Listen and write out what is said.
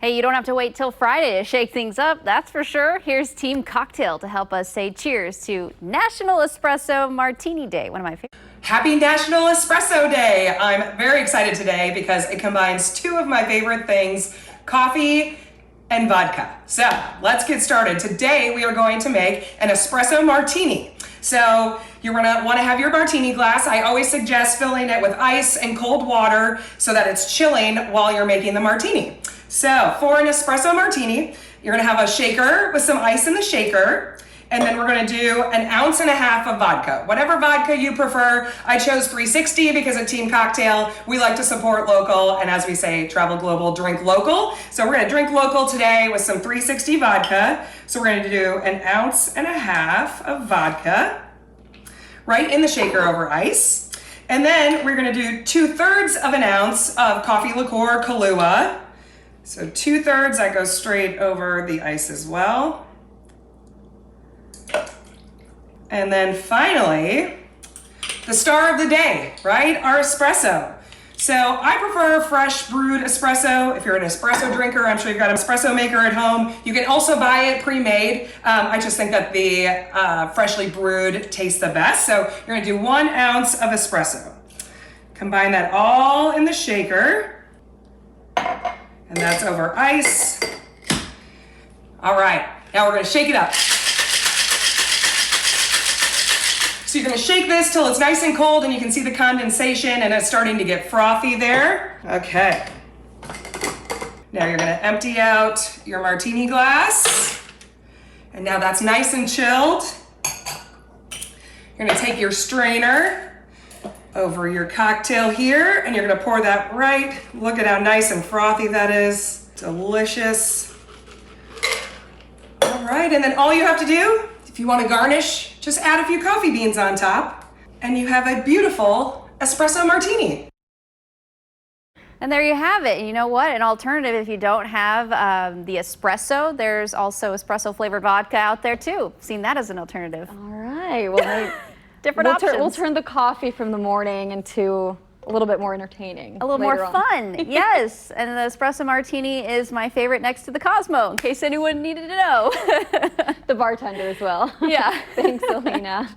Hey, you don't have to wait till Friday to shake things up, that's for sure. Here's Team Cocktail to help us say cheers to National Espresso Martini Day, one of my favorites. Happy National Espresso Day! I'm very excited today because it combines two of my favorite things, coffee and vodka. So let's get started. Today we are going to make an espresso martini. So you're gonna wanna have your martini glass. I always suggest filling it with ice and cold water so that it's chilling while you're making the martini. So for an espresso martini, you're gonna have a shaker with some ice in the shaker, and then we're gonna do 1.5 ounces of vodka. Whatever vodka you prefer. I chose 360 because at Team Cocktail, we like to support local, and as we say, travel global, drink local. So we're gonna drink local today with some 360 vodka. So we're gonna do 1.5 ounces of vodka right in the shaker over ice. And then we're gonna do 2/3 of an ounce of coffee liqueur Kahlua. So 2/3, that goes straight over the ice as well. And then finally, the star of the day, right? Our espresso. So I prefer fresh brewed espresso. If you're an espresso drinker, I'm sure you've got an espresso maker at home. You can also buy it pre-made. I just think that the freshly brewed tastes the best. So you're gonna do 1 ounce of espresso. Combine that all in the shaker. And that's over ice. All right, now we're gonna shake it up. So you're gonna shake this till it's nice and cold and you can see the condensation and it's starting to get frothy there. Okay. Now you're gonna empty out your martini glass. And now that's nice and chilled. You're gonna take your strainer over your cocktail here, and you're gonna pour that right. Look at how nice and frothy that is. Delicious. All right, and then all you have to do, if you wanna garnish, just add a few coffee beans on top, and you have a beautiful espresso martini. And there you have it. You know what? An alternative if you don't have the espresso, there's also espresso flavored vodka out there too. Seen that as an alternative. All right. Well, Different options. We'll turn the coffee from the morning into a little bit more entertaining. A little more fun, yes. And the espresso martini is my favorite next to the Cosmo, in case anyone needed to know. The bartender as well. Yeah. Thanks, Alina.